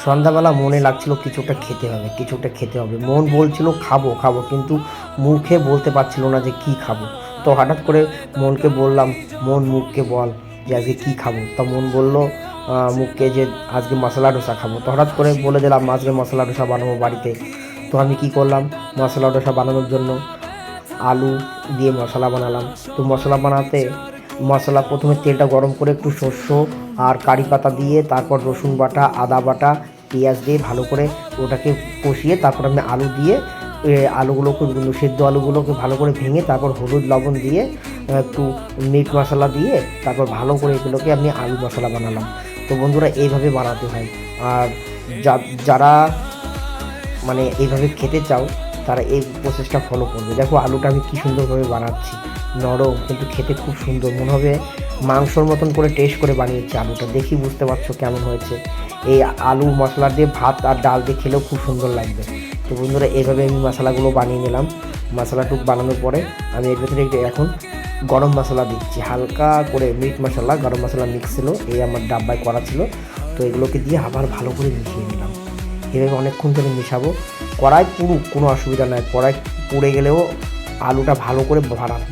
সন্ধ্যাবেলা মনে লাগছিল কিছুটা খেতে হবে, কিছুটা খেতে হবে। মন বলছিল খাবো খাবো, কিন্তু মুখে বলতে পারছিল না যে কী খাবো। তো হঠাৎ করে মনকে বললাম, মন মুখকে বল যে আজকে কী খাবো। তা মন বলল মুখকে যে আজকে মশলা ডোসা খাবো। তো হঠাৎ করে বলে দিলাম আজকে মশলা ডোসা বানাবো বাড়িতে। তো আমি কি করলাম, মশলা ডোসা বানানোর জন্য আলু দিয়ে মশলা বানালাম। তো মশলা বানাতে মশলা প্রথমে তেলটা গরম করে একটু সর্ষে আর কারি পাতা দিয়ে, তারপর রসুন বাটা, আদা বাটা, পেঁয়াজ দিয়ে ভালো করে ওটাকে কষিয়ে তারপর আমি আলু দিয়ে আলুগুলোকে, সেদ্ধ আলুগুলোকে ভালো করে ভেঙে তারপর হলুদ লবণ দিয়ে একটু মিট মশলা দিয়ে তারপর ভালো করে এগুলোকে আমি আলু মশলা বানালাম। তো বন্ধুরা এইভাবে বানাতে হয়। আর যারা মানে এইভাবে খেতে চাও তারা এই প্রসেসটা ফলো করবে। দেখো আলুটা আমি কী সুন্দরভাবে বানাচ্ছি, নরম কিন্তু খেতে খুব সুন্দর, মনে হবে মাংসর মতন করে টেস্ট করে বানিয়েছি আলুটা। দেখি বুঝতে পারছো কেমন হয়েছে। এই আলু মশলা দিয়ে ভাত আর ডাল দিয়ে খেলেও খুব সুন্দর লাগবে। তো বন্ধুরা এইভাবে আমি মশলাগুলো বানিয়ে নিলাম। মশলাটুক বানানোর পরে আমি এর ভেতরে এখন গরম মশলা দিচ্ছি, হালকা করে মিট মশলা গরম মশলা মিক্স ছিল, এই আমার ডাব্বায় করা ছিল। তো এগুলোকে দিয়ে আবার ভালো করে মিশিয়ে নিলাম। এভাবে অনেকক্ষণ ধরে মেশাবো। কড়াই পুড়ুক কোনো অসুবিধা নয়, কড়াই পুড়ে গেলেও আলুটা ভালো করে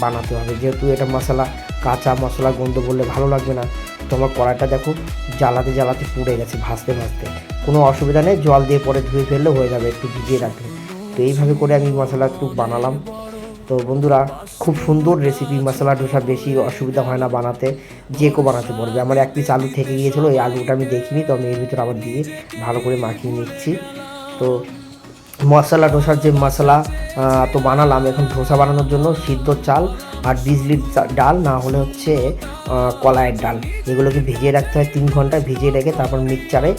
বানাতে হবে, যেহেতু এটা মশলা, কাঁচা মশলা গন্ধ বললে ভালো লাগবে না। তো আমার কড়াইটা দেখো জ্বালাতে জ্বালাতে পুড়ে গেছে, ভাজতে ভাজতে। কোনো অসুবিধা নেই, জল দিয়ে পরে ধুয়ে ফেললে হয়ে যাবে, একটু ভিজিয়ে রাখলে। তো এইভাবে করে আমি মশলা একটু বানালাম। তো বন্ধুরা খুব সুন্দর রেসিপি, মশলা ডোসা, বেশি অসুবিধা হয় না বানাতে, যে কেউ বানাতে পারবে। আমার এক পিস আলু থেকে গিয়েছিলো, এই আলুটা আমি দেখিনি, তো আমি এর ভিতরে আবার দিয়ে ভালো করে মাখিয়ে নিচ্ছি। তো মশলা ডোসার যে মশলা তো বানালাম। এখন ধোসা বানানোর জন্য সিদ্ধ চাল আর বিজলির ডাল, না হলে হচ্ছে কলাইয়ের ডাল, এগুলোকে ভিজিয়ে রাখতে হয় 3 ঘন্টা। ভিজিয়ে রেখে তারপর মিক্সচারে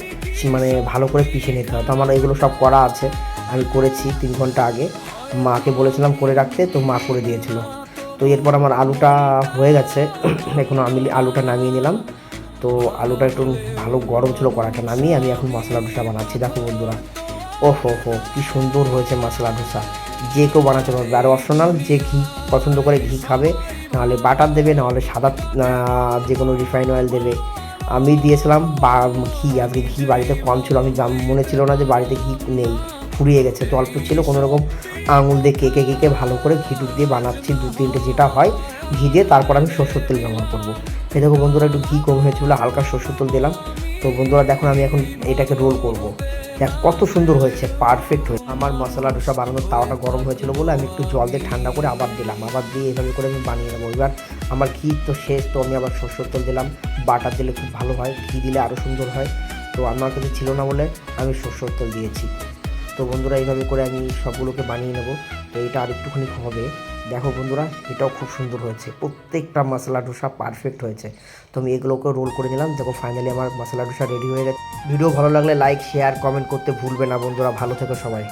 মানে ভালো করে পিষে নিতে হয়। তো আমার এগুলো সব করা আছে, আমি করেছি 3 ঘন্টা আগে। মাকে বলেছিলাম করে রাখতে, তো মা করে দিয়েছিল। তো এরপর আমার আলুটা হয়ে গেছে। এখন আমি আলুটা নামিয়ে নিলাম। তো আলুটা একটু ভালো গরম ছিল, কড়াটা নামিয়ে আমি এখন মশলা ডোসা বানাচ্ছি। দেখো বন্ধুরা, ওহো হো কী সুন্দর হয়েছে মশলা ডোসা, যে কেউ বানাতে পারবে। আর অপশনাল, যে ঘি পছন্দ করে ঘি খাবে, নাহলে বাটার দেবে, নাহলে সাদা যে কোনো রিফাইন অয়েল দেবে। আমি দিয়েছিলাম ঘি। আজকে ঘি বাড়িতে কম ছিল, আমি মনে ছিল না যে বাড়িতে ঘি নেই, ফুরিয়ে গেছে। তো অল্প ছিল, কোনোরকম আঙুল দিয়ে কেকে কেকে ভালো করে ঘি টুক দিয়ে বানাচ্ছি। 2-3টে যেটা হয় ঘি দিয়ে, তারপর আমি সরষের তেল ব্যবহার করবো। এই দেখো বন্ধুরা, একটু ঘি কম হয়েছিল, হালকা সরষের তেল দিলাম। তো বন্ধুরা দেখুন, আমি এখন এটাকে রোল করব। দেখ কত সুন্দর হয়েছে, পারফেক্ট হয়েছে। আমার মশলা ডোসা বানানোর তাওয়াটা গরম হয়েছিল বলে আমি একটু জল দিয়ে ঠান্ডা করে আবার দিলাম, আবার দিয়ে এভাবে করে আমি বানিয়ে নেবো। এবার আমার ঘি তো শেষ, তো আমি আবার সরষের তেল দিলাম। বাটার দিলে খুব ভালো হয়, ঘি দিলে আরও সুন্দর হয়। তো আমার কাছে ছিল না বলে আমি সরষের তেল দিয়েছি। তো বন্ধুরা এইভাবে করে আমি সবগুলোকে বানিয়ে নেব। তো এটা আর একটুখানি হবে। দেখো বন্ধুরা, এটাও খুব সুন্দর হয়েছে, প্রত্যেকটা মশলা ডোসা পারফেক্ট হয়েছে। তো আমি এগুলোকে রোল করে নিলাম। দেখো ফাইনালি আমার মশলা ডোসা রেডি হয়ে গেছে। ভিডিও ভালো লাগলে লাইক, শেয়ার, কমেন্ট করতে ভুলবে না বন্ধুরা। ভালো থেকো সবাই।